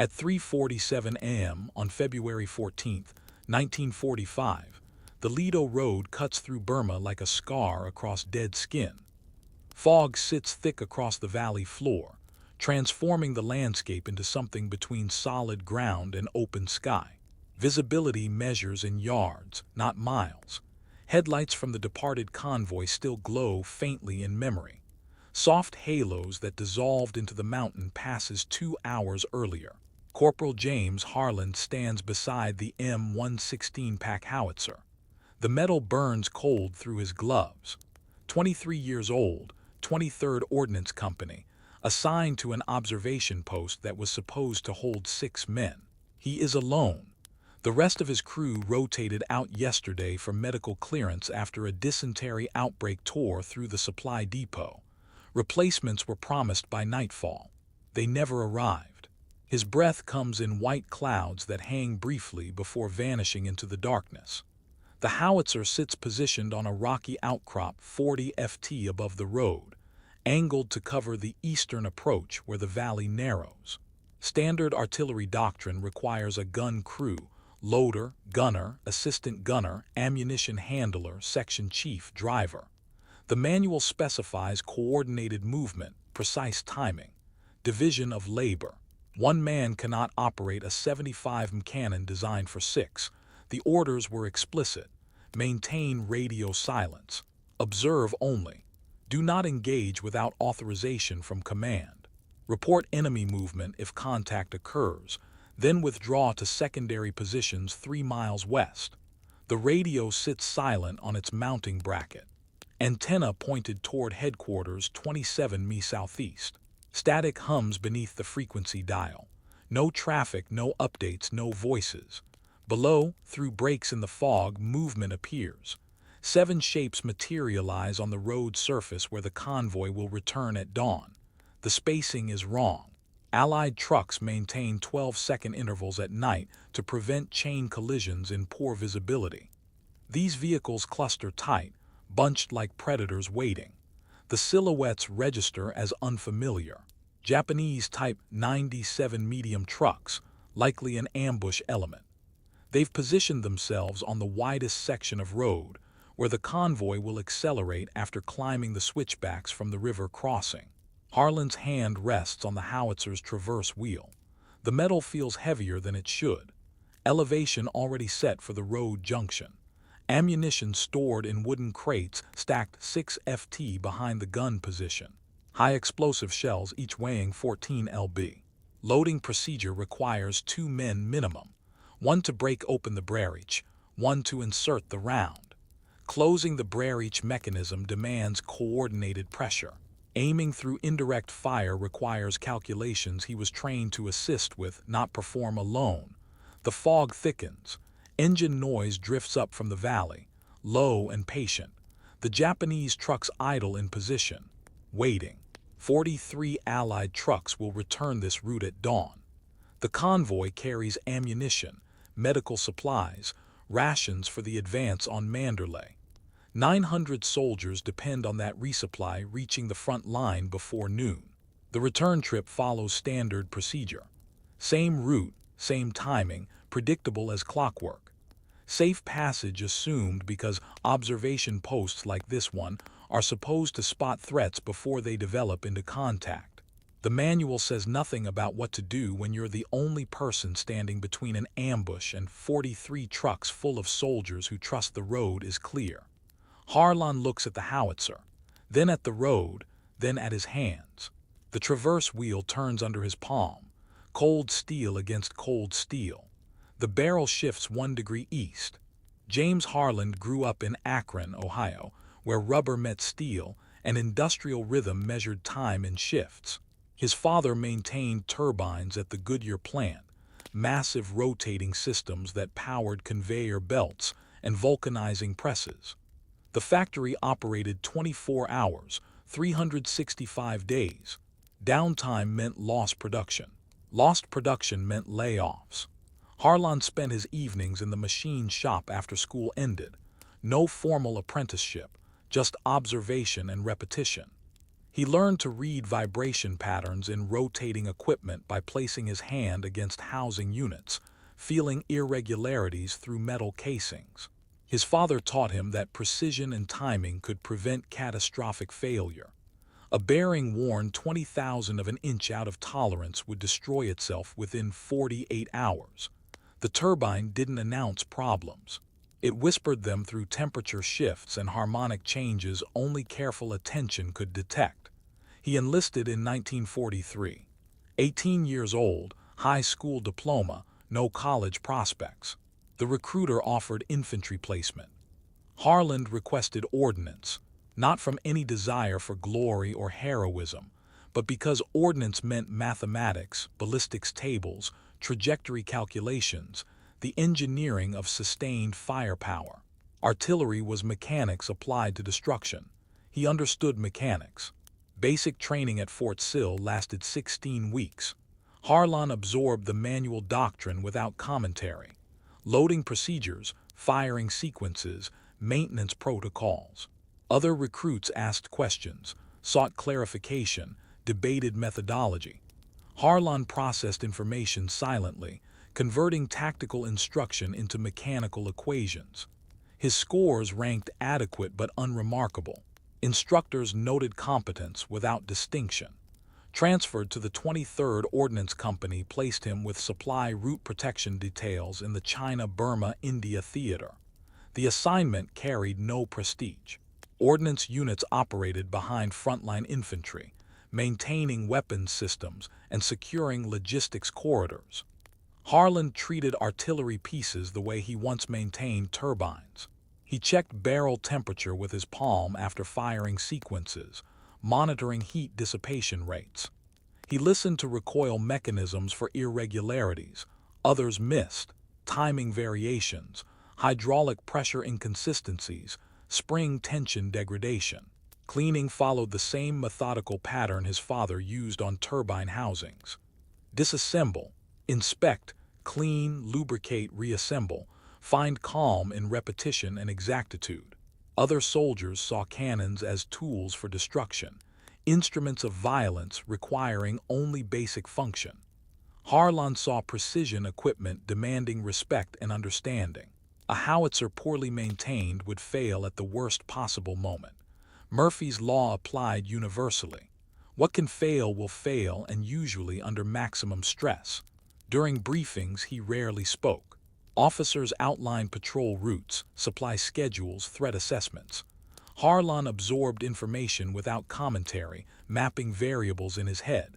At 3:47 a.m. on February 14, 1945, the Lido Road cuts through Burma like a scar across dead skin. Fog sits thick across the valley floor, transforming the landscape into something between solid ground and open sky. Visibility measures in yards, not miles. Headlights from the departed convoy still glow faintly in memory. Soft halos that dissolved into the mountain passes 2 hours earlier. Corporal James Harland stands beside the M116 pack howitzer. The metal burns cold through his gloves. 23 years old, 23rd Ordnance Company, assigned to an observation post that was supposed to hold 6 men. He is alone. The rest of his crew rotated out yesterday for medical clearance after a dysentery outbreak tore through the supply depot. Replacements were promised by nightfall. They never arrived. His breath comes in white clouds that hang briefly before vanishing into the darkness. The howitzer sits positioned on a rocky outcrop 40 ft above the road, angled to cover the eastern approach where the valley narrows. Standard artillery doctrine requires a gun crew, loader, gunner, assistant gunner, ammunition handler, section chief, driver. The manual specifies coordinated movement, precise timing, division of labor. One man cannot operate a 75 mm cannon designed for 6. The orders were explicit. Maintain radio silence. Observe only. Do not engage without authorization from command. Report enemy movement if contact occurs, then withdraw to secondary positions 3 miles west. The radio sits silent on its mounting bracket. Antenna pointed toward headquarters 27 mi southeast. Static hums beneath the frequency dial. No traffic, no updates, no voices. Below, through breaks in the fog, movement appears. 7 shapes materialize on the road surface where the convoy will return at dawn. The spacing is wrong. Allied trucks maintain 12-second intervals at night to prevent chain collisions in poor visibility. These vehicles cluster tight, bunched like predators waiting. The silhouettes register as unfamiliar. Japanese Type 97 medium trucks, likely an ambush element. They've positioned themselves on the widest section of road, where the convoy will accelerate after climbing the switchbacks from the river crossing. Harlan's hand rests on the howitzer's traverse wheel. The metal feels heavier than it should. Elevation already set for the road junction. Ammunition stored in wooden crates stacked 6 ft behind the gun position. High explosive shells each weighing 14 lb. Loading procedure requires 2 men minimum. 1 to break open the breech, 1 to insert the round. Closing the breech mechanism demands coordinated pressure. Aiming through indirect fire requires calculations he was trained to assist with, not perform alone. The fog thickens. Engine noise drifts up from the valley, low and patient. The Japanese trucks idle in position, waiting. 43 Allied trucks will return this route at dawn. The convoy carries ammunition, medical supplies, rations for the advance on Mandalay. 900 soldiers depend on that resupply reaching the front line before noon. The return trip follows standard procedure. Same route, same timing, predictable as clockwork. Safe passage assumed because observation posts like this one are supposed to spot threats before they develop into contact. The manual says nothing about what to do when you're the only person standing between an ambush and 43 trucks full of soldiers who trust the road is clear. Harlan looks at the howitzer, then at the road, then at his hands. The traverse wheel turns under his palm, cold steel against cold steel. The barrel shifts 1 degree east. James Harlan grew up in Akron, Ohio, where rubber met steel and industrial rhythm measured time in shifts. His father maintained turbines at the Goodyear plant, massive rotating systems that powered conveyor belts and vulcanizing presses. The factory operated 24 hours, 365 days. Downtime meant lost production. Lost production meant layoffs. Harlan spent his evenings in the machine shop after school ended. No formal apprenticeship, just observation and repetition. He learned to read vibration patterns in rotating equipment by placing his hand against housing units, feeling irregularities through metal casings. His father taught him that precision and timing could prevent catastrophic failure. A bearing worn 20,000 of an inch out of tolerance would destroy itself within 48 hours. The turbine didn't announce problems. It whispered them through temperature shifts and harmonic changes only careful attention could detect. He enlisted in 1943. 18 years old, high school diploma, no college prospects. The recruiter offered infantry placement. Harland requested ordnance, not from any desire for glory or heroism, but because ordnance meant mathematics, ballistics tables, trajectory calculations, the engineering of sustained firepower. Artillery was mechanics applied to destruction. He understood mechanics. Basic training at Fort Sill lasted 16 weeks. Harlan absorbed the manual doctrine without commentary. Loading procedures, firing sequences, maintenance protocols. Other recruits asked questions, sought clarification, debated methodology. Harlan processed information silently, converting tactical instruction into mechanical equations. His scores ranked adequate but unremarkable. Instructors noted competence without distinction. Transferred to the 23rd Ordnance Company placed him with supply route protection details in the China-Burma-India theater. The assignment carried no prestige. Ordnance units operated behind frontline infantry, maintaining weapons systems and securing logistics corridors. Harlan treated artillery pieces the way he once maintained turbines. He checked barrel temperature with his palm after firing sequences, monitoring heat dissipation rates. He listened to recoil mechanisms for irregularities, others missed, timing variations, hydraulic pressure inconsistencies, spring tension degradation. Cleaning followed the same methodical pattern his father used on turbine housings. Disassemble, inspect, clean, lubricate, reassemble, find calm in repetition and exactitude. Other soldiers saw cannons as tools for destruction, instruments of violence requiring only basic function. Harlan saw precision equipment demanding respect and understanding. A howitzer poorly maintained would fail at the worst possible moment. Murphy's Law applied universally. What can fail will fail, and usually under maximum stress. During briefings, he rarely spoke. Officers outlined patrol routes, supply schedules, threat assessments. Harlan absorbed information without commentary, mapping variables in his head.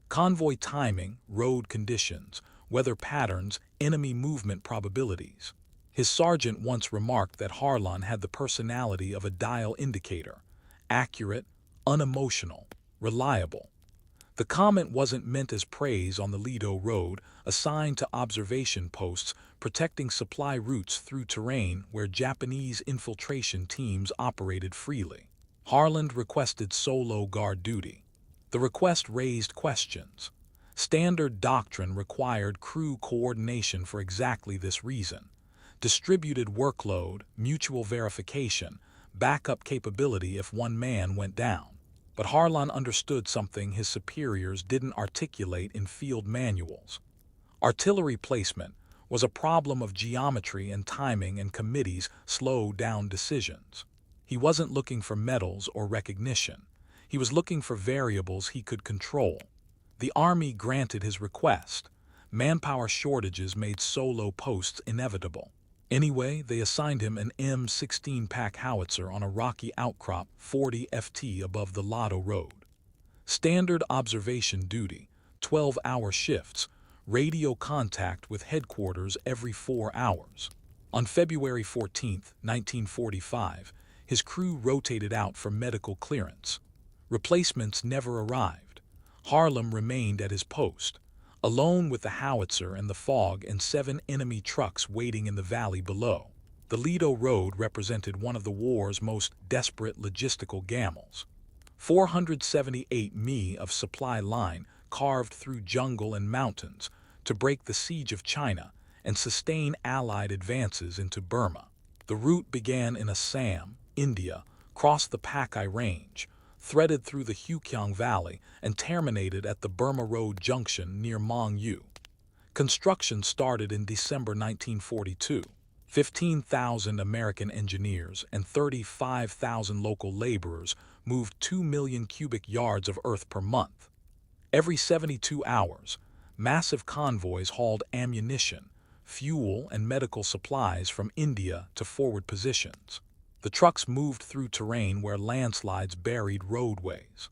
Convoy timing, road conditions, weather patterns, enemy movement probabilities. His sergeant once remarked that Harlan had the personality of a dial indicator, accurate, unemotional, reliable. The comment wasn't meant as praise on the Lido Road, assigned to observation posts protecting supply routes through terrain where Japanese infiltration teams operated freely. Harlan requested solo guard duty. The request raised questions. Standard doctrine required crew coordination for exactly this reason. Distributed workload, mutual verification, backup capability if one man went down. But Harlan understood something his superiors didn't articulate in field manuals. Artillery placement was a problem of geometry and timing, and committees slowed down decisions. He wasn't looking for medals or recognition. He was looking for variables he could control. The Army granted his request. Manpower shortages made solo posts inevitable. Anyway, they assigned him an M16 pack howitzer on a rocky outcrop 40 ft above the Lotto Road. Standard observation duty, 12-hour shifts, radio contact with headquarters every 4 hours. On February 14, 1945, his crew rotated out for medical clearance. Replacements never arrived. Harlan remained at his post, alone with the howitzer and the fog and 7 enemy trucks waiting in the valley below. The Lido Road represented one of the war's most desperate logistical gambles. 478 mi of supply line carved through jungle and mountains to break the siege of China and sustain Allied advances into Burma. The route began in Assam, India, crossed the Pakai Range, threaded through the Hukiang Valley and terminated at the Burma Road Junction near Mong Yu. Construction started in December 1942. 15,000 American engineers and 35,000 local laborers moved 2 million cubic yards of earth per month. Every 72 hours, massive convoys hauled ammunition, fuel, and medical supplies from India to forward positions. The trucks moved through terrain where landslides buried roadways.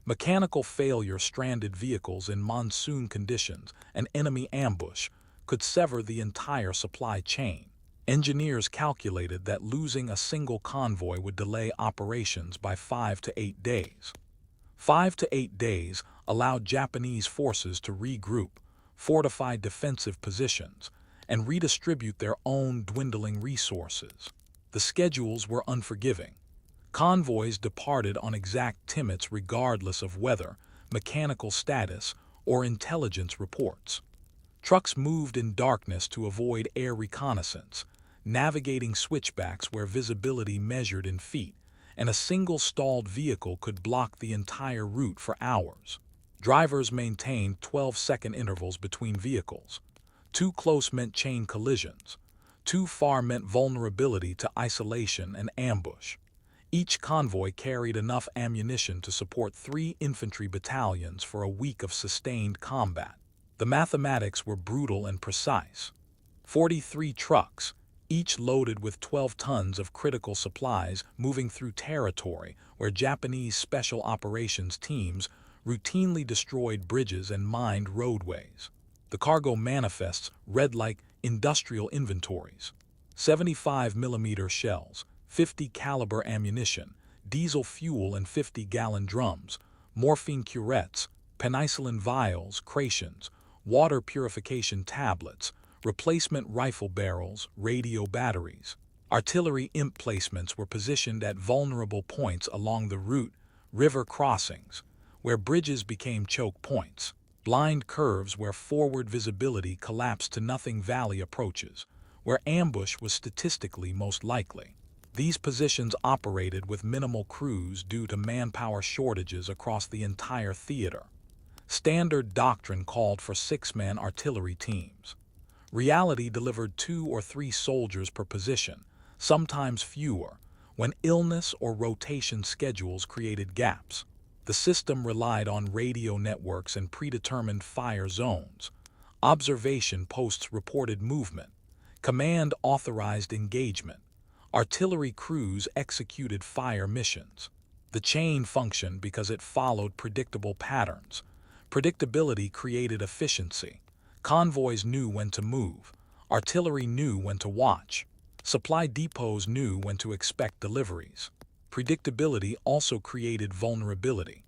Mechanical failure stranded vehicles in monsoon conditions, and enemy ambush could sever the entire supply chain. Engineers calculated that losing a single convoy would delay operations by 5 to 8 days. 5 to 8 days allowed Japanese forces to regroup, fortify defensive positions, and redistribute their own dwindling resources. The schedules were unforgiving. Convoys departed on exact timmets regardless of weather, mechanical status, or intelligence reports. Trucks moved in darkness to avoid air reconnaissance, navigating switchbacks where visibility measured in feet, and a single stalled vehicle could block the entire route for hours. Drivers maintained 12-second intervals between vehicles. Too close meant chain collisions. Too far meant vulnerability to isolation and ambush. Each convoy carried enough ammunition to support 3 infantry battalions for a week of sustained combat. The mathematics were brutal and precise. 43 trucks, each loaded with 12 tons of critical supplies, moving through territory where Japanese special operations teams routinely destroyed bridges and mined roadways. The cargo manifests read like industrial inventories: 75mm shells, 50 caliber ammunition, diesel fuel in 50-gallon drums, morphine curettes, penicillin vials, creations, water purification tablets, replacement rifle barrels, radio batteries. Artillery emplacements were positioned at vulnerable points along the route, river crossings, where bridges became choke points, blind curves where forward visibility collapsed to nothing, valley approaches, where ambush was statistically most likely. These positions operated with minimal crews due to manpower shortages across the entire theater. Standard doctrine called for 6-man artillery teams. Reality delivered 2 or 3 soldiers per position, sometimes fewer, when illness or rotation schedules created gaps. The system relied on radio networks and predetermined fire zones. Observation posts reported movement. Command authorized engagement. Artillery crews executed fire missions. The chain functioned because it followed predictable patterns. Predictability created efficiency. Convoys knew when to move. Artillery knew when to watch. Supply depots knew when to expect deliveries. Predictability also created vulnerability.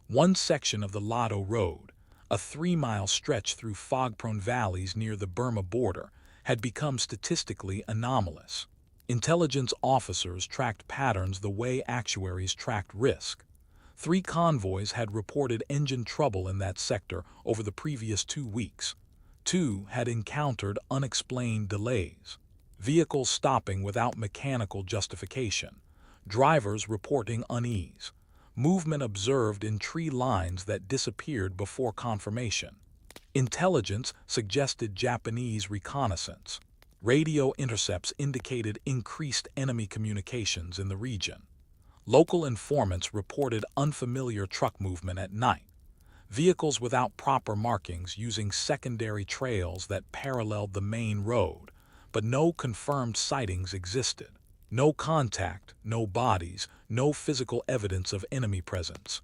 One section of the Lado Road, a 3-mile stretch through fog-prone valleys near the Burma border, had become statistically anomalous. Intelligence officers tracked patterns the way actuaries tracked risk. 3 convoys had reported engine trouble in that sector over the previous 2 weeks. 2 had encountered unexplained delays. Vehicles stopping without mechanical justification. Drivers reporting unease. Movement observed in tree lines that disappeared before confirmation. Intelligence suggested Japanese reconnaissance. Radio intercepts indicated increased enemy communications in the region. Local informants reported unfamiliar truck movement at night. Vehicles without proper markings using secondary trails that paralleled the main road, but no confirmed sightings existed. No contact, no bodies, no physical evidence of enemy presence.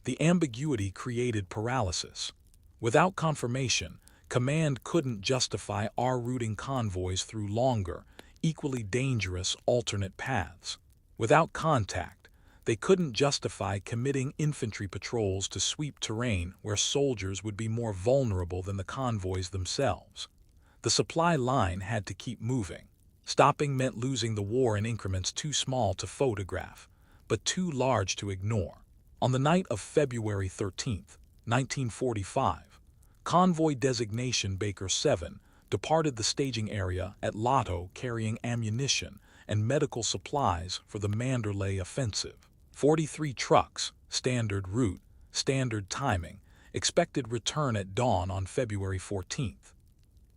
The ambiguity created paralysis. Without confirmation, command couldn't justify routing convoys through longer, equally dangerous alternate paths. Without contact, they couldn't justify committing infantry patrols to sweep terrain where soldiers would be more vulnerable than the convoys themselves. The supply line had to keep moving. Stopping meant losing the war in increments too small to photograph, but too large to ignore. On the night of February 13, 1945, Convoy Designation Baker 7 departed the staging area at Lado carrying ammunition and medical supplies for the Mandalay offensive. 43 trucks, standard route, standard timing, expected return at dawn on February 14th.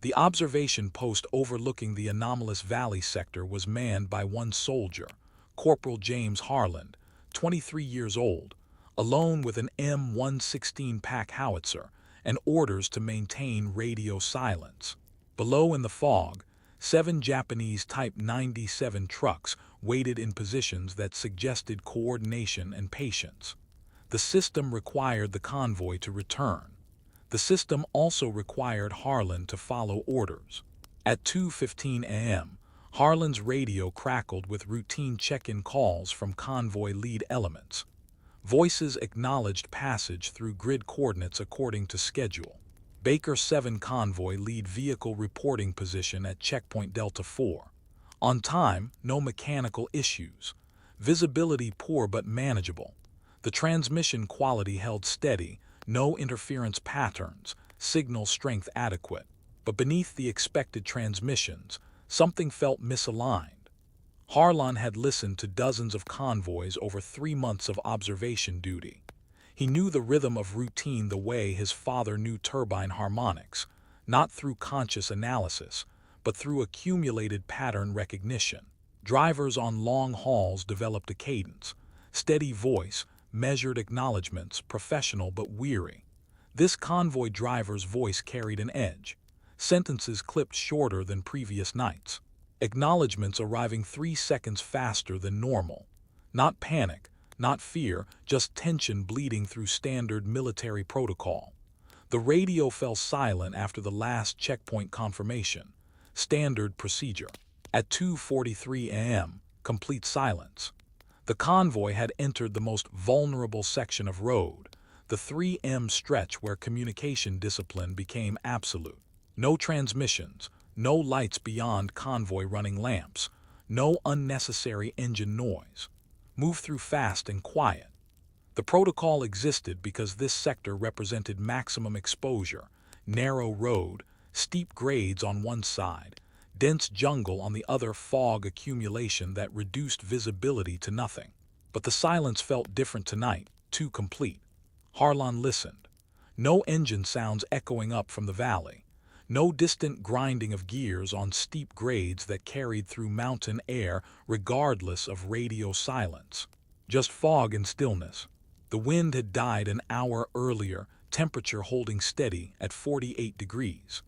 The observation post overlooking the anomalous valley sector was manned by one soldier, Corporal James Harland, 23 years old, alone with an M116 pack howitzer and orders to maintain radio silence. Below in the fog, 7 Japanese Type 97 trucks waited in positions that suggested coordination and patience. The system required the convoy to return. The system also required Harlan to follow orders. At 2:15 a.m., Harlan's radio crackled with routine check-in calls from convoy lead elements. Voices acknowledged passage through grid coordinates according to schedule. Baker 7 convoy lead vehicle reporting position at checkpoint Delta 4. On time, no mechanical issues. Visibility poor but manageable. The transmission quality held steady, no interference patterns, signal strength adequate. But beneath the expected transmissions, something felt misaligned. Harlan had listened to dozens of convoys over 3 months of observation duty. He knew the rhythm of routine the way his father knew turbine harmonics, not through conscious analysis, but through accumulated pattern recognition. Drivers on long hauls developed a cadence, steady voice, measured acknowledgments, professional but weary. This convoy driver's voice carried an edge. Sentences clipped shorter than previous nights. Acknowledgments arriving 3 seconds faster than normal. Not panic, not fear, just tension bleeding through standard military protocol. The radio fell silent after the last checkpoint confirmation. Standard procedure. At 2:43 a.m., complete silence. The convoy had entered the most vulnerable section of road, the 3M stretch where communication discipline became absolute. No transmissions, no lights beyond convoy running lamps, no unnecessary engine noise. Move through fast and quiet. The protocol existed because this sector represented maximum exposure, narrow road, steep grades on one side, dense jungle on the other, fog accumulation that reduced visibility to nothing. But the silence felt different tonight, too complete. Harlan listened. No engine sounds echoing up from the valley. No distant grinding of gears on steep grades that carried through mountain air regardless of radio silence. Just fog and stillness. The wind had died an hour earlier, temperature holding steady at 48 degrees.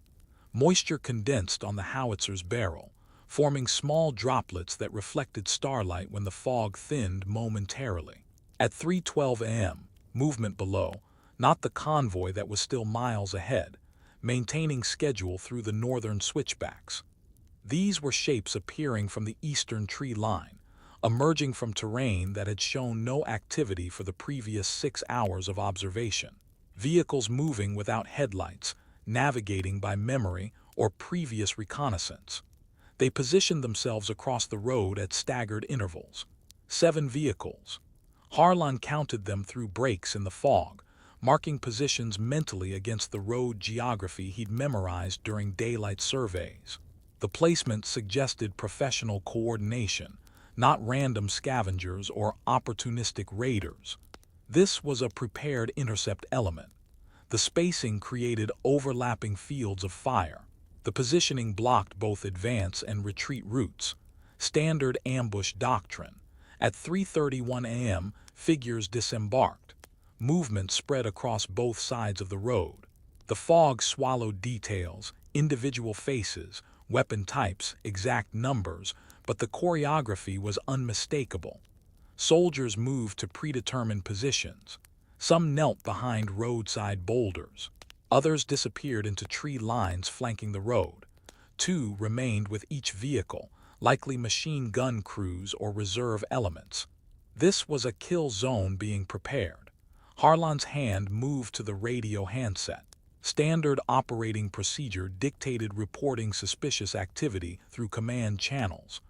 Moisture condensed on the howitzer's barrel, forming small droplets that reflected starlight when the fog thinned momentarily. At 3:12 a.m., movement below, not the convoy that was still miles ahead, maintaining schedule through the northern switchbacks. These were shapes appearing from the eastern tree line, emerging from terrain that had shown no activity for the previous 6 hours of observation. Vehicles moving without headlights, navigating by memory or previous reconnaissance. They positioned themselves across the road at staggered intervals. 7 vehicles. Harlan counted them through breaks in the fog, marking positions mentally against the road geography he'd memorized during daylight surveys. The placement suggested professional coordination, not random scavengers or opportunistic raiders. This was a prepared intercept element. The spacing created overlapping fields of fire. The positioning blocked both advance and retreat routes. Standard ambush doctrine. At 3:31 a.m., figures disembarked. Movement spread across both sides of the road. The fog swallowed details, individual faces, weapon types, exact numbers, but the choreography was unmistakable. Soldiers moved to predetermined positions. Some knelt behind roadside boulders. Others disappeared into tree lines flanking the road. 2 remained with each vehicle, likely machine gun crews or reserve elements. This was a kill zone being prepared. Harlan's hand moved to the radio handset. Standard operating procedure dictated reporting suspicious activity through command channels.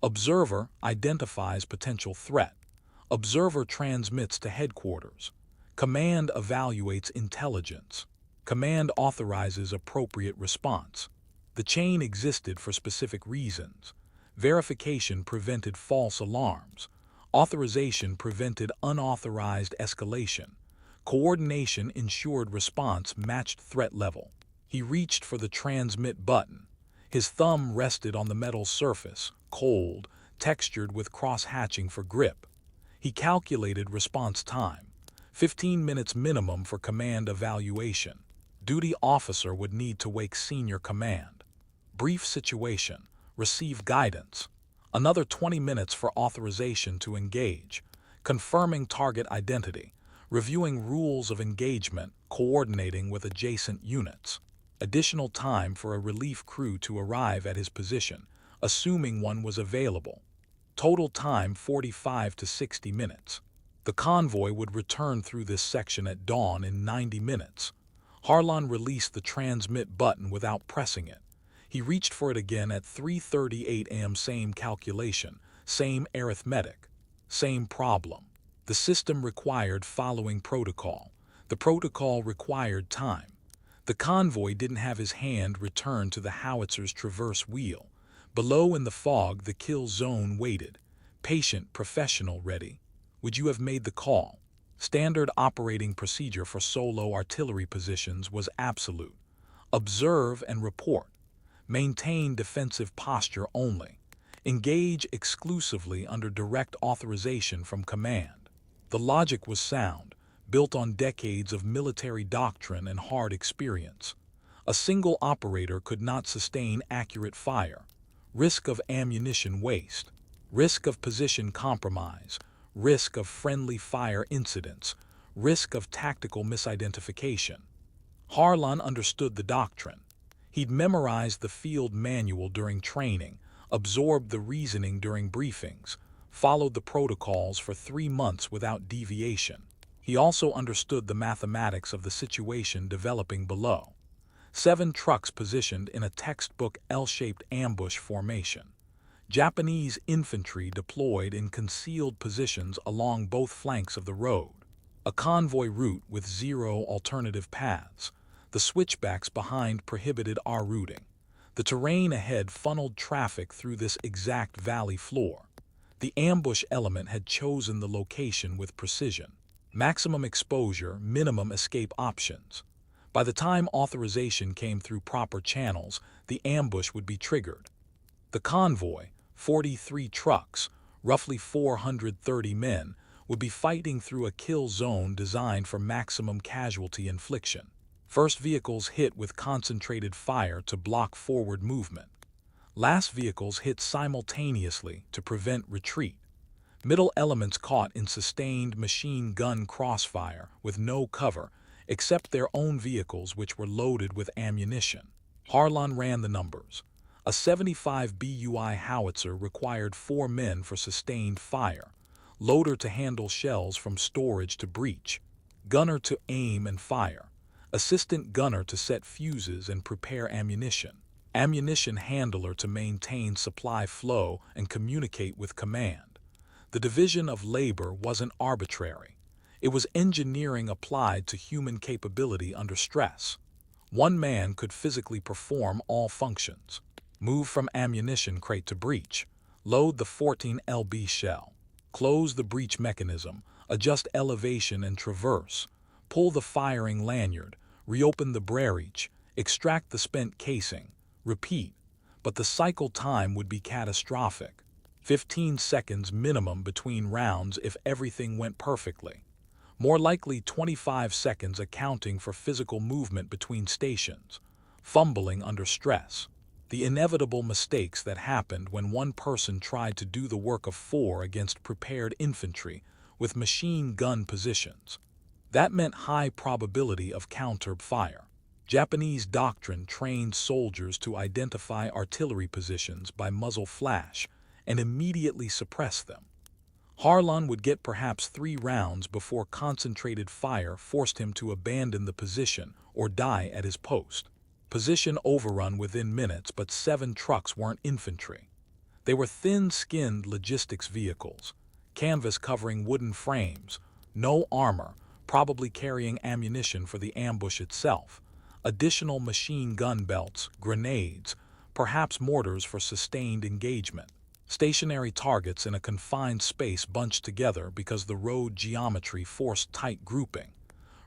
Observer identifies potential threat. Observer transmits to headquarters. Command evaluates intelligence. Command authorizes appropriate response. The chain existed for specific reasons. Verification prevented false alarms. Authorization prevented unauthorized escalation. Coordination ensured response matched threat level. He reached for the transmit button. His thumb rested on the metal surface, cold, textured with cross-hatching for grip. He calculated response time. 15 minutes minimum for command evaluation. Duty officer would need to wake senior command. Brief situation. Receive guidance. Another 20 minutes for authorization to engage. Confirming target identity. Reviewing rules of engagement, coordinating with adjacent units. Additional time for a relief crew to arrive at his position, assuming one was available. Total time 45 to 60 minutes. The convoy would return through this section at dawn in 90 minutes. Harlan released the transmit button without pressing it. He reached for it again at 3:38 a.m. Same calculation, same arithmetic, same problem. The system required following protocol. The protocol required time. The convoy didn't have his hand returned to the howitzer's traverse wheel. Below in the fog, the kill zone waited. Patient, professional, ready. Would you have made the call? Standard operating procedure for solo artillery positions was absolute. Observe and report. Maintain defensive posture only. Engage exclusively under direct authorization from command. The logic was sound, built on decades of military doctrine and hard experience. A single operator could not sustain accurate fire. Risk of ammunition waste. Risk of position compromise. Risk of friendly fire incidents. Risk of tactical misidentification. Harlan understood the doctrine. He'd memorized the field manual during training, absorbed the reasoning during briefings, followed the protocols for 3 months without deviation. He also understood the mathematics of the situation developing below. 7 trucks positioned in a textbook L-shaped ambush formation. Japanese infantry deployed in concealed positions along both flanks of the road. A convoy route with 0 alternative paths. The switchbacks behind prohibited our routing. The terrain ahead funneled traffic through this exact valley floor. The ambush element had chosen the location with precision. Maximum exposure, minimum escape options. By the time authorization came through proper channels, the ambush would be triggered. The convoy, 43 trucks, roughly 430 men, would be fighting through a kill zone designed for maximum casualty infliction. First vehicles hit with concentrated fire to block forward movement. Last vehicles hit simultaneously to prevent retreat. Middle elements caught in sustained machine gun crossfire with no cover except their own vehicles, which were loaded with ammunition. Harlan ran the numbers. A 75 BUI howitzer required 4 men for sustained fire, loader to handle shells from storage to breach, gunner to aim and fire, assistant gunner to set fuses and prepare ammunition, ammunition handler to maintain supply flow and communicate with command. The division of labor wasn't arbitrary. It was engineering applied to human capability under stress. One man could physically perform all functions. Move from ammunition crate to breech, load the 14 lb shell, close the breech mechanism, adjust elevation and traverse, pull the firing lanyard, reopen the breech, extract the spent casing, repeat, but the cycle time would be catastrophic. 15 seconds minimum between rounds if everything went perfectly. More likely 25 seconds accounting for physical movement between stations, fumbling under stress. The inevitable mistakes that happened when one person tried to do the work of 4 against prepared infantry with machine gun positions. That meant high probability of counter fire. Japanese doctrine trained soldiers to identify artillery positions by muzzle flash and immediately suppress them. Harlan would get perhaps 3 rounds before concentrated fire forced him to abandon the position or die at his post. Position overrun within minutes, but 7 trucks weren't infantry. They were thin-skinned logistics vehicles, canvas covering wooden frames, no armor, probably carrying ammunition for the ambush itself, additional machine gun belts, grenades, perhaps mortars for sustained engagement. Stationary targets in a confined space bunched together because the road geometry forced tight grouping.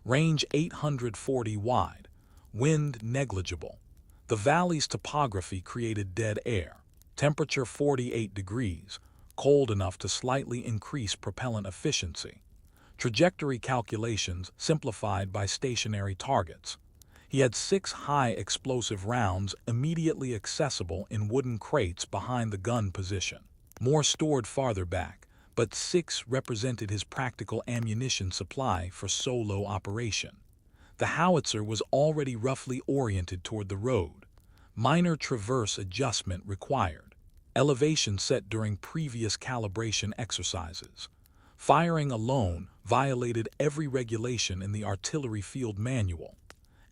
Range 840 wide. Wind negligible. The valley's topography created dead air. Temperature 48 degrees, cold enough to slightly increase propellant efficiency. Trajectory calculations simplified by stationary targets. He had 6 high explosive rounds immediately accessible in wooden crates behind the gun position. More stored farther back, but 6 represented his practical ammunition supply for solo operation. The howitzer was already roughly oriented toward the road. Minor traverse adjustment required. Elevation set during previous calibration exercises. Firing alone violated every regulation in the artillery field manual.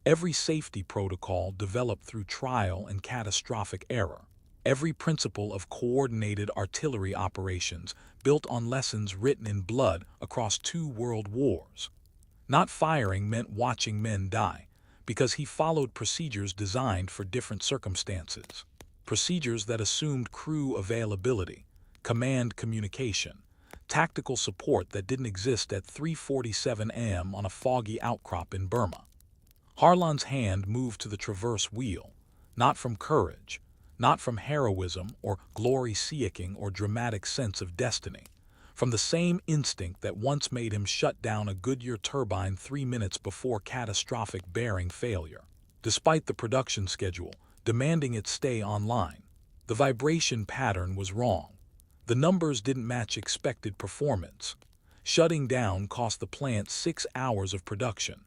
Every safety protocol developed through trial and catastrophic error. Every principle of coordinated artillery operations built on lessons written in blood across 2 world wars. Not firing meant watching men die, because he followed procedures designed for different circumstances. Procedures that assumed crew availability, command communication, tactical support that didn't exist at 3:47 a.m. on a foggy outcrop in Burma. Harlan's hand moved to the traverse wheel, not from courage, not from heroism or glory-seeking or dramatic sense of destiny, from the same instinct that once made him shut down a Goodyear turbine 3 minutes before catastrophic bearing failure. Despite the production schedule demanding it stay online, the vibration pattern was wrong. The numbers didn't match expected performance. Shutting down cost the plant 6 hours of production.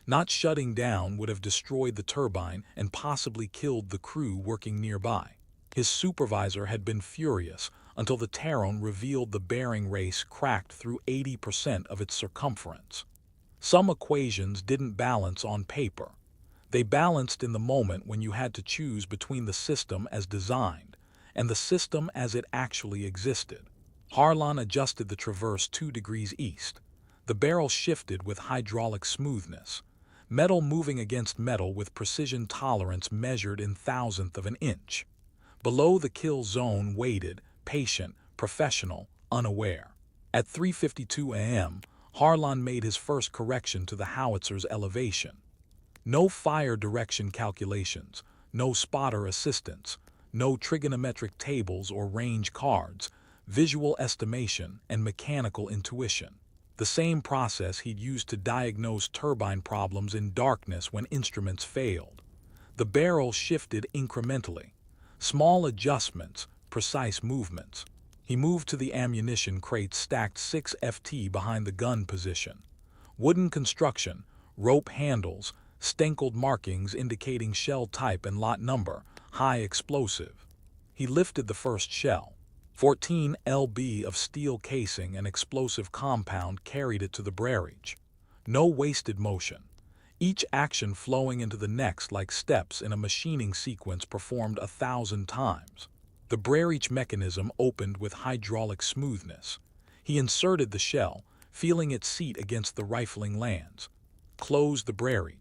Not shutting down would have destroyed the turbine and possibly killed the crew working nearby. His supervisor had been furious until the Taron revealed the bearing race cracked through 80% of its circumference. Some equations didn't balance on paper. They balanced in the moment when you had to choose between the system as designed and the system as it actually existed. Harlan adjusted the traverse 2 degrees east. The barrel shifted with hydraulic smoothness. Metal moving against metal with precision tolerance measured in thousandth of an inch. Below the kill zone waited, patient, professional, unaware. At 3:52 a.m., Harlan made his first correction to the howitzer's elevation. No fire direction calculations, no spotter assistance, no trigonometric tables or range cards, visual estimation and mechanical intuition. The same process he'd used to diagnose turbine problems in darkness when instruments failed. The barrel shifted incrementally. Small adjustments, precise movements. He moved to the ammunition crates stacked 6 ft behind the gun position. Wooden construction, rope handles, stenkled markings indicating shell type and lot number, high explosive. He lifted the first shell. 14 lb of steel casing and explosive compound carried it to the bravery. No wasted motion. Each action flowing into the next like steps in a machining sequence performed 1,000 times. The bravery mechanism opened with hydraulic smoothness. He inserted the shell, feeling its seat against the rifling lands. Closed the bravery.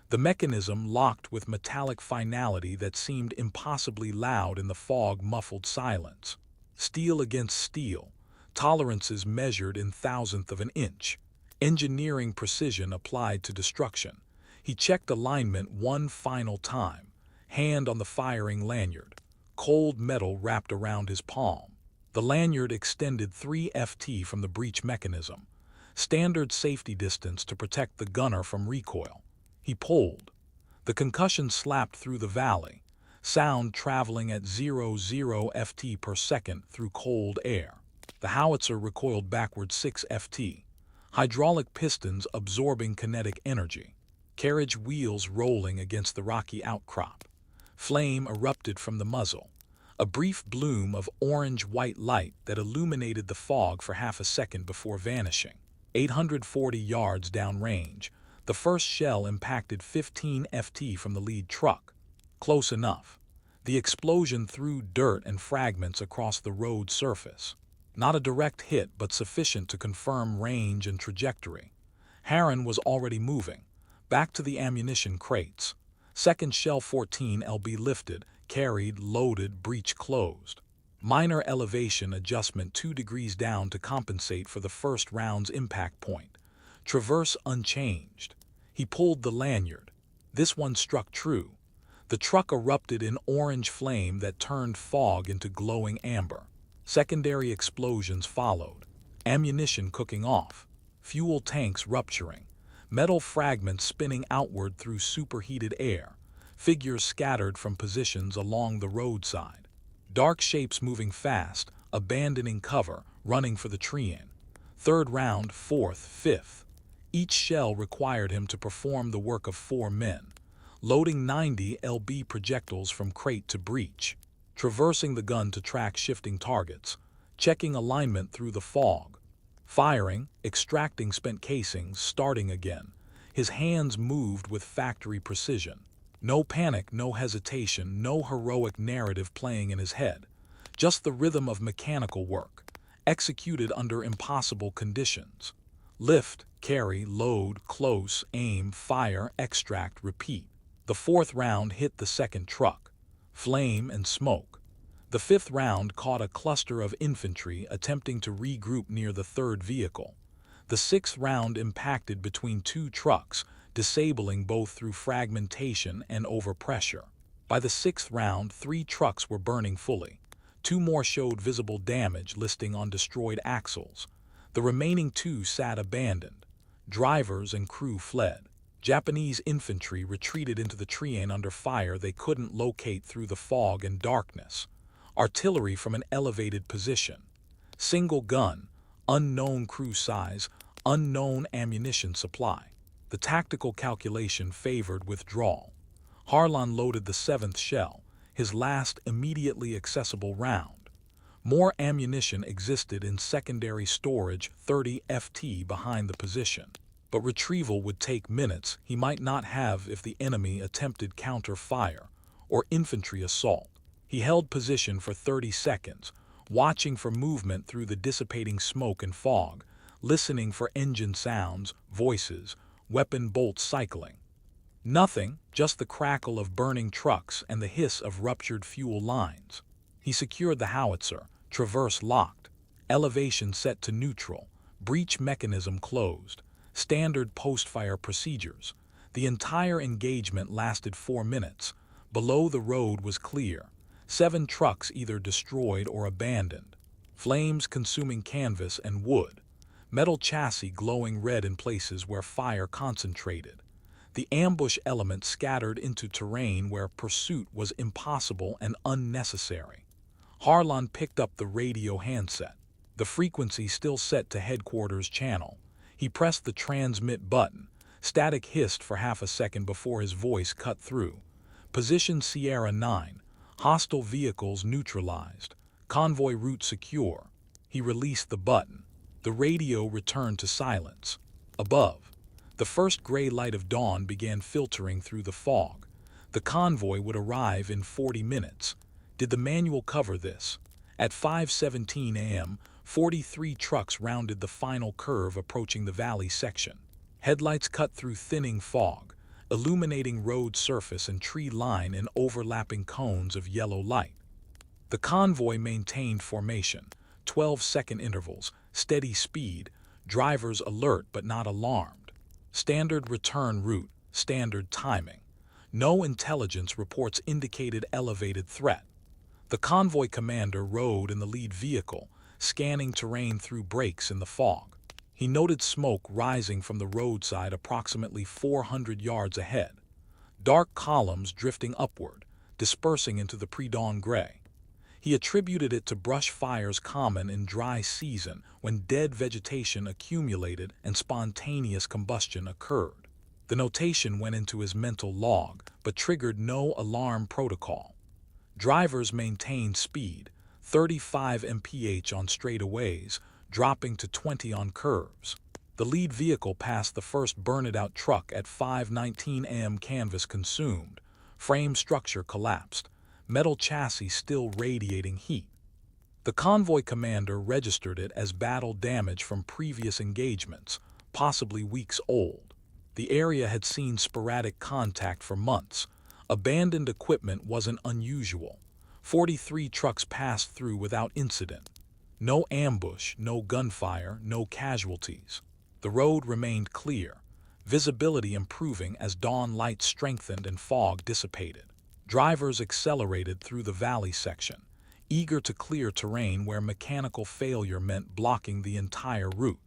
The mechanism locked with metallic finality that seemed impossibly loud in the fog-muffled silence. Steel against steel, tolerances measured in thousandth of an inch, engineering precision applied to destruction. He checked alignment one final time, hand on the firing lanyard, cold metal wrapped around his palm. The lanyard extended 3 ft from the breech mechanism, standard safety distance to protect the gunner from recoil. He pulled. The concussion slapped through the valley, sound traveling at 0.0 ft per second through cold air. The howitzer recoiled backward 6 ft. Hydraulic pistons absorbing kinetic energy. Carriage wheels rolling against the rocky outcrop. Flame erupted from the muzzle. A brief bloom of orange-white light that illuminated the fog for half a second before vanishing. 840 yards downrange, the first shell impacted 15 ft from the lead truck. Close enough. The explosion threw dirt and fragments across the road surface. Not a direct hit, but sufficient to confirm range and trajectory. Harron was already moving, back to the ammunition crates. Second shell 14 lb lifted, carried, loaded, breech closed. Minor elevation adjustment 2 degrees down to compensate for the first round's impact point. Traverse unchanged. He pulled the lanyard. This one struck true. The truck erupted in orange flame that turned fog into glowing amber. Secondary explosions followed. Ammunition cooking off. Fuel tanks rupturing. Metal fragments spinning outward through superheated air. Figures scattered from positions along the roadside. Dark shapes moving fast, abandoning cover, running for the tree-in. Third round, fourth, fifth. Each shell required him to perform the work of 4 men. Loading 90 lb projectiles from crate to breech. Traversing the gun to track shifting targets. Checking alignment through the fog. Firing, extracting spent casings, starting again. His hands moved with factory precision. No panic, no hesitation, no heroic narrative playing in his head. Just the rhythm of mechanical work, executed under impossible conditions. Lift, carry, load, close, aim, fire, extract, repeat. The fourth round hit the second truck. Flame and smoke. The fifth round caught a cluster of infantry attempting to regroup near the third vehicle. The sixth round impacted between 2 trucks, disabling both through fragmentation and overpressure. By the 6th round, 3 trucks were burning fully. 2 more showed visible damage listing on destroyed axles. The remaining 2 sat abandoned. Drivers and crew fled. Japanese infantry retreated into the terrain under fire they couldn't locate through the fog and darkness. Artillery from an elevated position. Single gun, unknown crew size, unknown ammunition supply. The tactical calculation favored withdrawal. Harlan loaded the 7th shell, his last immediately accessible round. More ammunition existed in secondary storage 30 ft behind the position, but retrieval would take minutes he might not have if the enemy attempted counter-fire or infantry assault. He held position for 30 seconds, watching for movement through the dissipating smoke and fog, listening for engine sounds, voices, weapon bolts cycling. Nothing, just the crackle of burning trucks and the hiss of ruptured fuel lines. He secured the howitzer, traverse locked, elevation set to neutral, breech mechanism closed, standard post-fire procedures. The entire engagement lasted 4 minutes. Below the road was clear. 7 trucks either destroyed or abandoned. Flames consuming canvas and wood. Metal chassis glowing red in places where fire concentrated. The ambush element scattered into terrain where pursuit was impossible and unnecessary. Harlan picked up the radio handset. The frequency still set to headquarters channel. He pressed the transmit button. Static hissed for half a second before his voice cut through. Position Sierra 9. Hostile vehicles neutralized. Convoy route secure. He released the button. The radio returned to silence. Above, the first gray light of dawn began filtering through the fog. The convoy would arrive in 40 minutes. Did the manual cover this? At 5:17 a.m., 43 trucks rounded the final curve approaching the valley section. Headlights cut through thinning fog, illuminating road surface and tree line in overlapping cones of yellow light. The convoy maintained formation, 12-second intervals, steady speed, drivers alert but not alarmed. Standard return route, standard timing. No intelligence reports indicated elevated threat. The convoy commander rode in the lead vehicle, scanning terrain through breaks in the fog. He noted smoke rising from the roadside approximately 400 yards ahead. Dark columns drifting upward, dispersing into the pre-dawn gray. He attributed it to brush fires common in dry season when dead vegetation accumulated and spontaneous combustion occurred. The notation went into his mental log, but triggered no alarm protocol. Drivers maintained speed, 35 mph on straightaways, dropping to 20 on curves. The lead vehicle passed the first burned-out truck at 5:19 a.m. Canvas consumed. Frame structure collapsed. Metal chassis still radiating heat. The convoy commander registered it as battle damage from previous engagements, possibly weeks old. The area had seen sporadic contact for months. Abandoned equipment wasn't unusual. 43 trucks passed through without incident. No ambush, no gunfire, no casualties. The road remained clear, visibility improving as dawn light strengthened and fog dissipated. Drivers accelerated through the valley section, eager to clear terrain where mechanical failure meant blocking the entire route.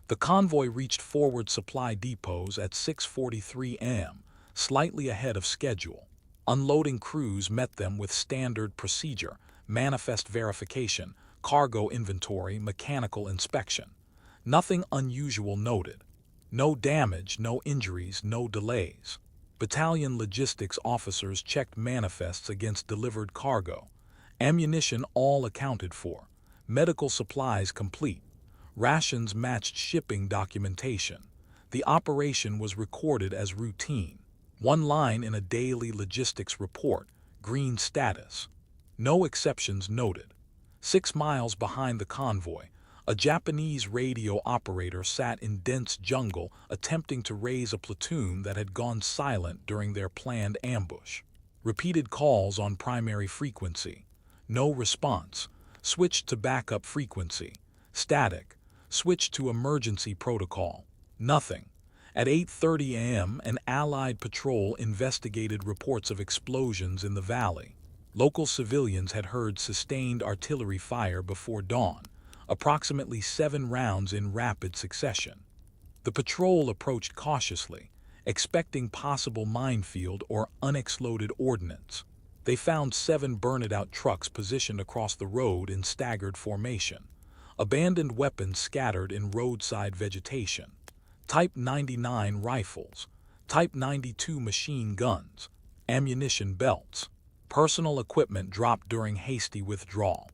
The convoy reached forward supply depots at 6:43 a.m., slightly ahead of schedule. Unloading crews met them with standard procedure, manifest verification, cargo inventory, mechanical inspection. Nothing unusual noted. No damage, no injuries, no delays. Battalion logistics officers checked manifests against delivered cargo. Ammunition all accounted for. Medical supplies complete. Rations matched shipping documentation. The operation was recorded as routine. One line in a daily logistics report, green status. No exceptions noted. 6 miles behind the convoy, a Japanese radio operator sat in dense jungle attempting to raise a platoon that had gone silent during their planned ambush. Repeated calls on primary frequency. No response. Switched to backup frequency. Static. Switched to emergency protocol. Nothing. At 8:30 a.m., an Allied patrol investigated reports of explosions in the valley. Local civilians had heard sustained artillery fire before dawn, approximately 7 rounds in rapid succession. The patrol approached cautiously, expecting possible minefield or unexploded ordnance. They found 7 burned-out trucks positioned across the road in staggered formation. Abandoned weapons scattered in roadside vegetation. Type 99 rifles, Type 92 machine guns, ammunition belts. Personal equipment dropped during hasty withdrawal.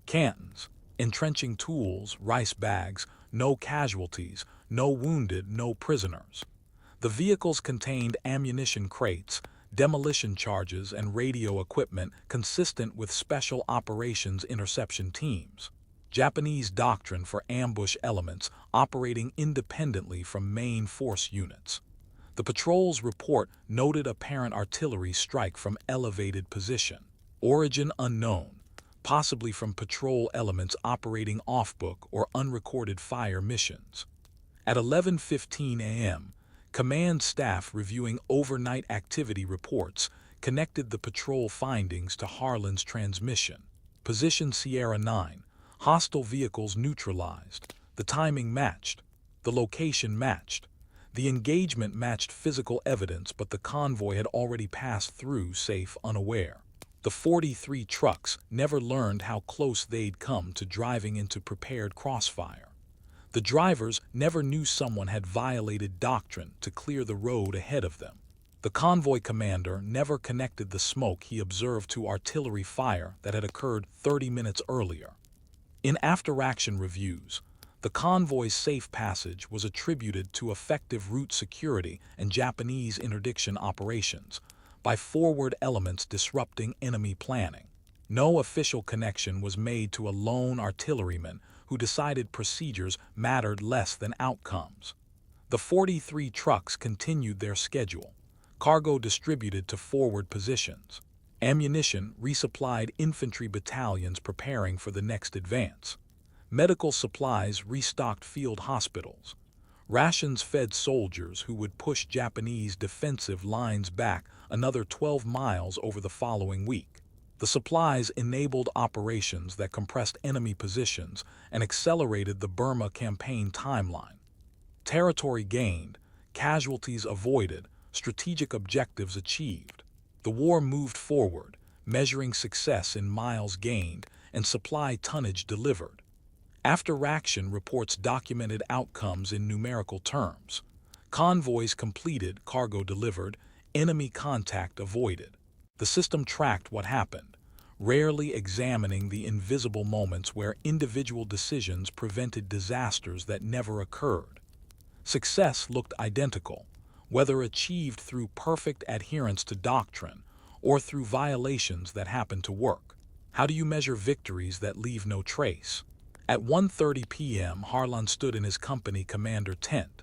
Cans, entrenching tools, rice bags, no casualties, no wounded, no prisoners. The vehicles contained ammunition crates, demolition charges, and radio equipment consistent with Special Operations Interception Teams. Japanese doctrine for ambush elements operating independently from main force units. The patrol's report noted apparent artillery strike from elevated position. Origin unknown, possibly from patrol elements operating off-book or unrecorded fire missions. At 11:15 a.m., command staff reviewing overnight activity reports connected the patrol findings to Harlan's transmission. Position Sierra 9. Hostile vehicles neutralized. The timing matched. The location matched. The engagement matched physical evidence, but the convoy had already passed through safe, unaware. The 43 trucks never learned how close they'd come to driving into prepared crossfire. The drivers never knew someone had violated doctrine to clear the road ahead of them. The convoy commander never connected the smoke he observed to artillery fire that had occurred 30 minutes earlier. In after-action reviews, the convoy's safe passage was attributed to effective route security and Japanese interdiction operations by forward elements disrupting enemy planning. No official connection was made to a lone artilleryman who decided procedures mattered less than outcomes. The 43 trucks continued their schedule, cargo distributed to forward positions. Ammunition resupplied infantry battalions preparing for the next advance. Medical supplies restocked field hospitals. Rations fed soldiers who would push Japanese defensive lines back another 12 miles over the following week. The supplies enabled operations that compressed enemy positions and accelerated the Burma campaign timeline. Territory gained, casualties avoided, strategic objectives achieved. The war moved forward, measuring success in miles gained and supply tonnage delivered. After-action reports documented outcomes in numerical terms. Convoys completed, cargo delivered, enemy contact avoided. The system tracked what happened, rarely examining the invisible moments where individual decisions prevented disasters that never occurred. Success looked identical, whether achieved through perfect adherence to doctrine or through violations that happened to work. How do you measure victories that leave no trace? At 1:30 p.m., Harlan stood in his company commander tent.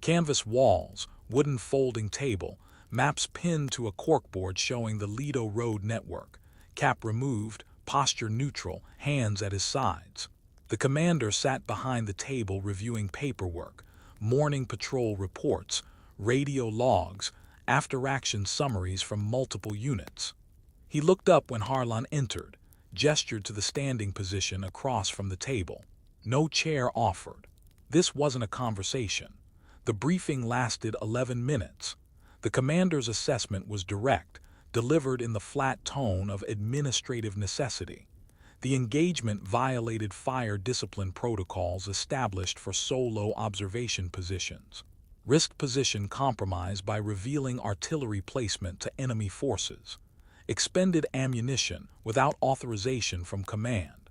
Canvas walls, wooden folding table, maps pinned to a corkboard showing the Lido Road network, cap removed, posture neutral, hands at his sides. The commander sat behind the table reviewing paperwork, morning patrol reports, radio logs, after-action summaries from multiple units. He looked up when Harlan entered, gestured to the standing position across from the table. No chair offered. This wasn't a conversation. The briefing lasted 11 minutes. The commander's assessment was direct, delivered in the flat tone of administrative necessity. The engagement violated fire discipline protocols established for solo observation positions. Risked position compromise by revealing artillery placement to enemy forces. Expended ammunition without authorization from command.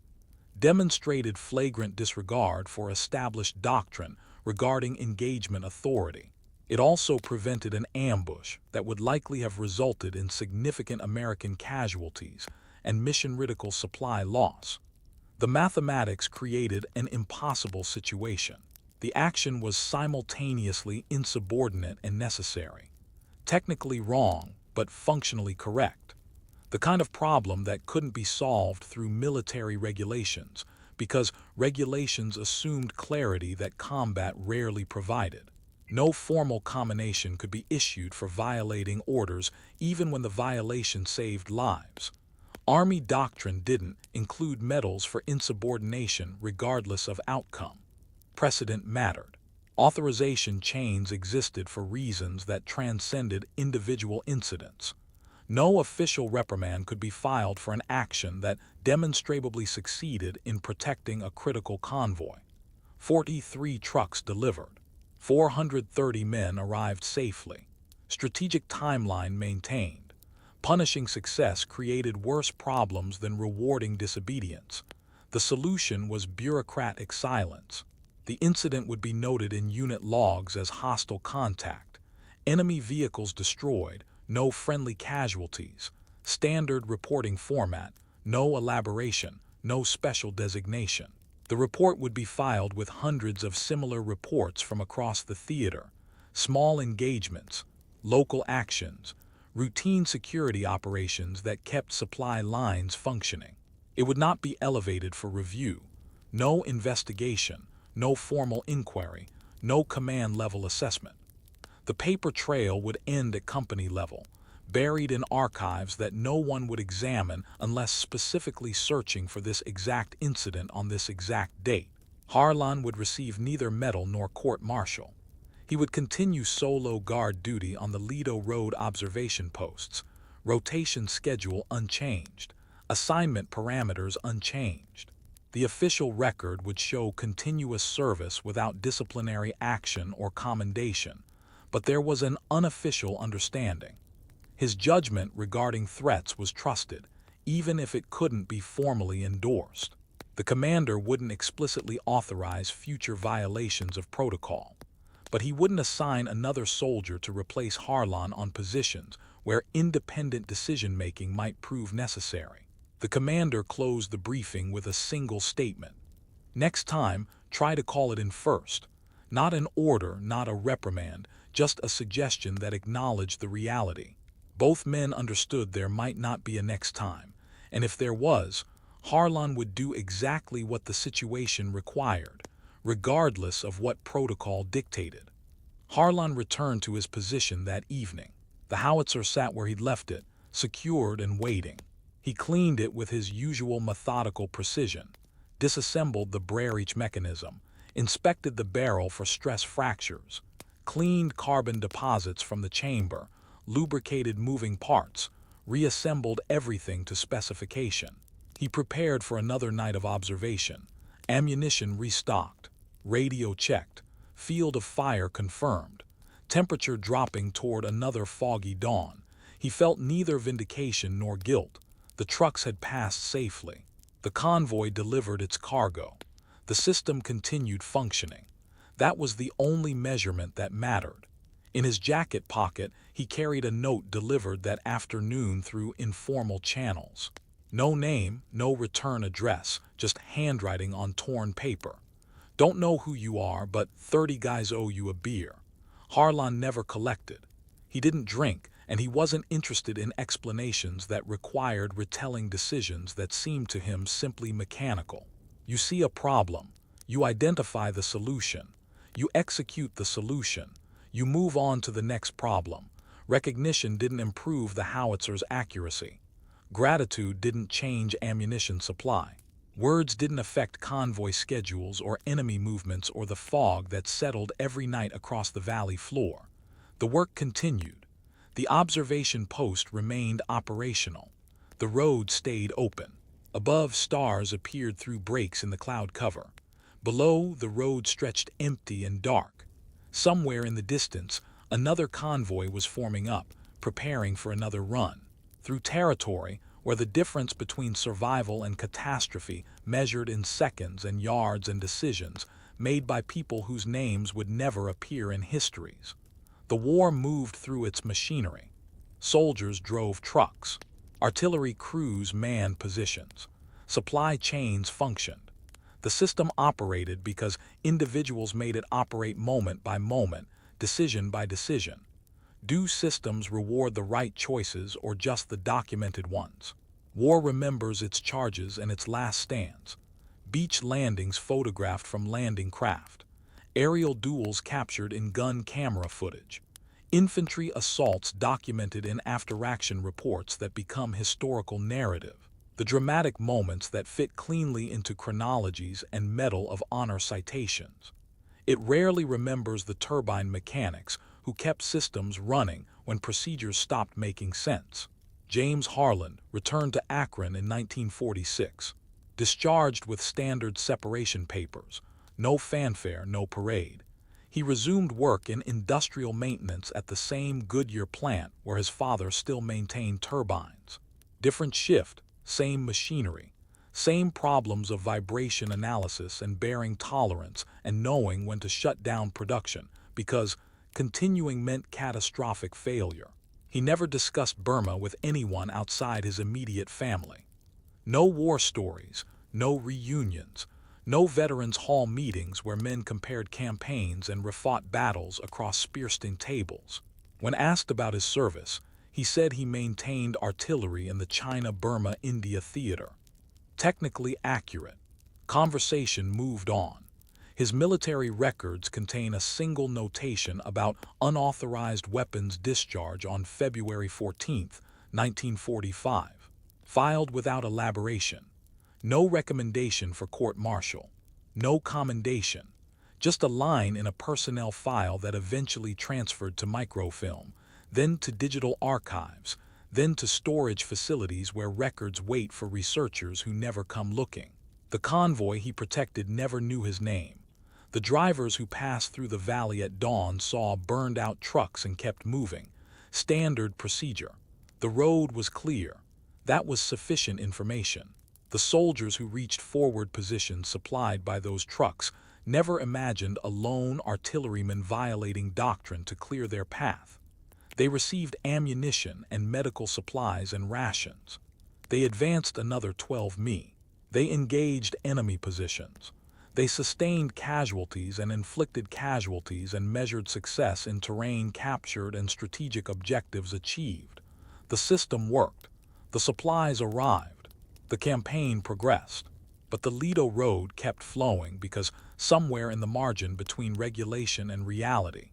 Demonstrated flagrant disregard for established doctrine regarding engagement authority. It also prevented an ambush that would likely have resulted in significant American casualties and mission-critical supply loss. The mathematics created an impossible situation. The action was simultaneously insubordinate and necessary. Technically wrong, but functionally correct. The kind of problem that couldn't be solved through military regulations, because regulations assumed clarity that combat rarely provided. No formal commendation could be issued for violating orders even when the violation saved lives. Army doctrine didn't include medals for insubordination regardless of outcome. Precedent mattered. Authorization chains existed for reasons that transcended individual incidents. No official reprimand could be filed for an action that demonstrably succeeded in protecting a critical convoy. 43 trucks delivered. 430 men arrived safely. Strategic timeline maintained. Punishing success created worse problems than rewarding disobedience. The solution was bureaucratic silence. The incident would be noted in unit logs as hostile contact. Enemy vehicles destroyed, no friendly casualties. Standard reporting format, no elaboration, no special designation. The report would be filed with hundreds of similar reports from across the theater. Small engagements, local actions, routine security operations that kept supply lines functioning. It would not be elevated for review. No investigation, no formal inquiry, no command-level assessment. The paper trail would end at company level, buried in archives that no one would examine unless specifically searching for this exact incident on this exact date. Harlan would receive neither medal nor court-martial. He would continue solo guard duty on the Lido Road observation posts, rotation schedule unchanged, assignment parameters unchanged. The official record would show continuous service without disciplinary action or commendation, but there was an unofficial understanding. His judgment regarding threats was trusted, even if it couldn't be formally endorsed. The commander wouldn't explicitly authorize future violations of protocol, but he wouldn't assign another soldier to replace Harlan on positions where independent decision-making might prove necessary. The commander closed the briefing with a single statement. Next time, try to call it in first. Not an order, not a reprimand, just a suggestion that acknowledged the reality. Both men understood there might not be a next time, and if there was, Harlan would do exactly what the situation required, regardless of what protocol dictated. Harlan returned to his position that evening. The howitzer sat where he'd left it, secured and waiting. He cleaned it with his usual methodical precision, disassembled the breech mechanism, inspected the barrel for stress fractures, cleaned carbon deposits from the chamber, lubricated moving parts, reassembled everything to specification. He prepared for another night of observation, ammunition restocked, radio checked, field of fire confirmed, temperature dropping toward another foggy dawn. He felt neither vindication nor guilt. The trucks had passed safely. The convoy delivered its cargo. The system continued functioning. That was the only measurement that mattered. In his jacket pocket, he carried a note delivered that afternoon through informal channels. No name, no return address, just handwriting on torn paper. Don't know who you are, but 30 guys owe you a beer. Harlan never collected. He didn't drink, and he wasn't interested in explanations that required retelling decisions that seemed to him simply mechanical. You see a problem, you identify the solution, you execute the solution, you move on to the next problem. Recognition didn't improve the howitzer's accuracy. Gratitude didn't change ammunition supply. Words didn't affect convoy schedules or enemy movements or the fog that settled every night across the valley floor. The work continued. The observation post remained operational. The road stayed open. Above, stars appeared through breaks in the cloud cover. Below, the road stretched empty and dark. Somewhere in the distance, another convoy was forming up, preparing for another run. Through territory where the difference between survival and catastrophe measured in seconds and yards and decisions made by people whose names would never appear in histories. The war moved through its machinery. Soldiers drove trucks. Artillery crews manned positions. Supply chains functioned. The system operated because individuals made it operate moment by moment, decision by decision. Do systems reward the right choices or just the documented ones? War remembers its charges and its last stands. Beach landings photographed from landing craft. Aerial duels captured in gun camera footage. Infantry assaults documented in after-action reports that become historical narrative. The dramatic moments that fit cleanly into chronologies and Medal of Honor citations. It rarely remembers the turbine mechanics who kept systems running when procedures stopped making sense. James Harlan returned to Akron in 1946, discharged with standard separation papers, no fanfare, no parade. He resumed work in industrial maintenance at the same Goodyear plant where his father still maintained turbines. Different shift, same machinery, same problems of vibration analysis and bearing tolerance and knowing when to shut down production, because continuing meant catastrophic failure. He never discussed Burma with anyone outside his immediate family. No war stories, no reunions, no Veterans Hall meetings where men compared campaigns and refought battles across spearsting tables. When asked about his service, he said he maintained artillery in the China-Burma-India theater. Technically accurate. Conversation moved on. His military records contain a single notation about unauthorized weapons discharge on February 14, 1945, filed without elaboration. No recommendation for court-martial. No commendation. Just a line in a personnel file that eventually transferred to microfilm, then to digital archives, then to storage facilities where records wait for researchers who never come looking. The convoy he protected never knew his name. The drivers who passed through the valley at dawn saw burned-out trucks and kept moving. Standard procedure. The road was clear. That was sufficient information. The soldiers who reached forward positions supplied by those trucks never imagined a lone artilleryman violating doctrine to clear their path. They received ammunition and medical supplies and rations. They advanced another 12 mi. They engaged enemy positions. They sustained casualties and inflicted casualties and measured success in terrain captured and strategic objectives achieved. The system worked. The supplies arrived. The campaign progressed. But the Lido Road kept flowing because somewhere in the margin between regulation and reality,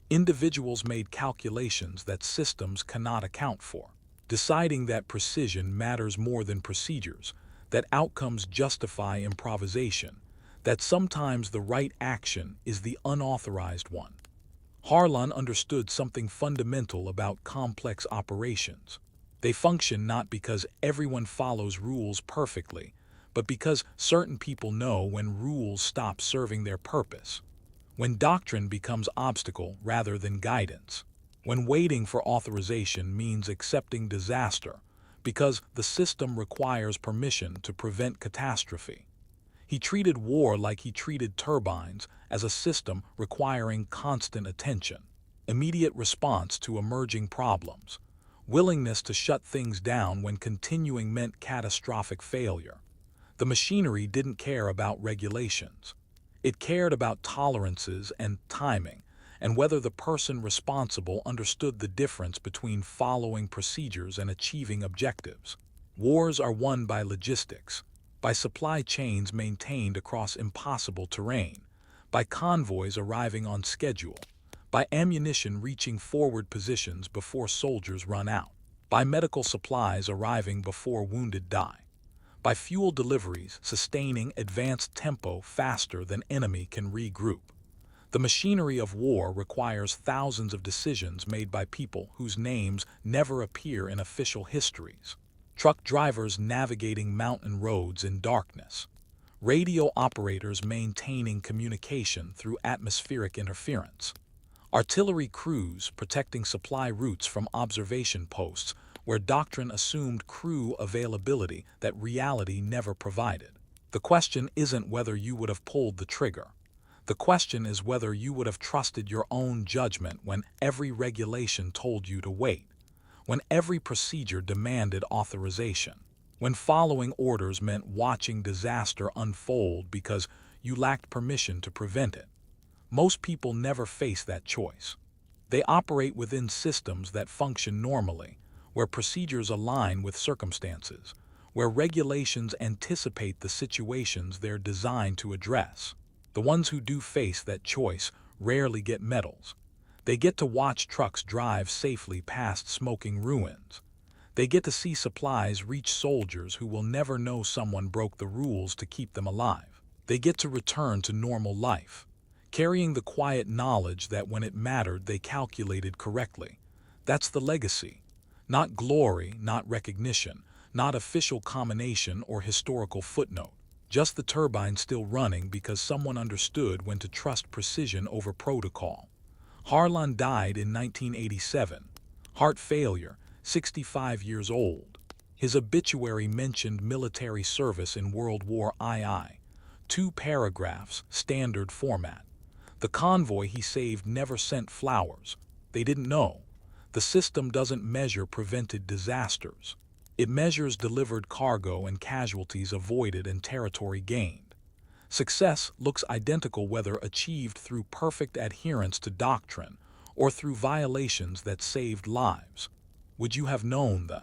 individuals made calculations that systems cannot account for, deciding that precision matters more than procedures, that outcomes justify improvisation, that sometimes the right action is the unauthorized one. Harlan understood something fundamental about complex operations. They function not because everyone follows rules perfectly, but because certain people know when rules stop serving their purpose. When doctrine becomes obstacle rather than guidance. When waiting for authorization means accepting disaster, because the system requires permission to prevent catastrophe. He treated war like he treated turbines, as a system requiring constant attention, immediate response to emerging problems, willingness to shut things down when continuing meant catastrophic failure. The machinery didn't care about regulations. It cared about tolerances and timing, and whether the person responsible understood the difference between following procedures and achieving objectives. Wars are won by logistics, by supply chains maintained across impossible terrain, by convoys arriving on schedule, by ammunition reaching forward positions before soldiers run out, by medical supplies arriving before wounded die, by fuel deliveries sustaining advanced tempo faster than enemy can regroup. The machinery of war requires thousands of decisions made by people whose names never appear in official histories. Truck drivers navigating mountain roads in darkness, radio operators maintaining communication through atmospheric interference, artillery crews protecting supply routes from observation posts where doctrine assumed crew availability that reality never provided. The question isn't whether you would have pulled the trigger. The question is whether you would have trusted your own judgment when every regulation told you to wait, when every procedure demanded authorization, when following orders meant watching disaster unfold because you lacked permission to prevent it. Most people never face that choice. They operate within systems that function normally, where procedures align with circumstances, where regulations anticipate the situations they're designed to address. The ones who do face that choice rarely get medals. They get to watch trucks drive safely past smoking ruins. They get to see supplies reach soldiers who will never know someone broke the rules to keep them alive. They get to return to normal life, carrying the quiet knowledge that when it mattered they calculated correctly. That's the legacy. Not glory, not recognition, not official commendation or historical footnote. Just the turbine still running because someone understood when to trust precision over protocol. Harlan died in 1987. Heart failure, 65 years old. His obituary mentioned military service in World War II. 2 paragraphs, standard format. The convoy he saved never sent flowers. They didn't know. The system doesn't measure prevented disasters. It measures delivered cargo and casualties avoided and territory gained. Success looks identical whether achieved through perfect adherence to doctrine or through violations that saved lives. Would you have known the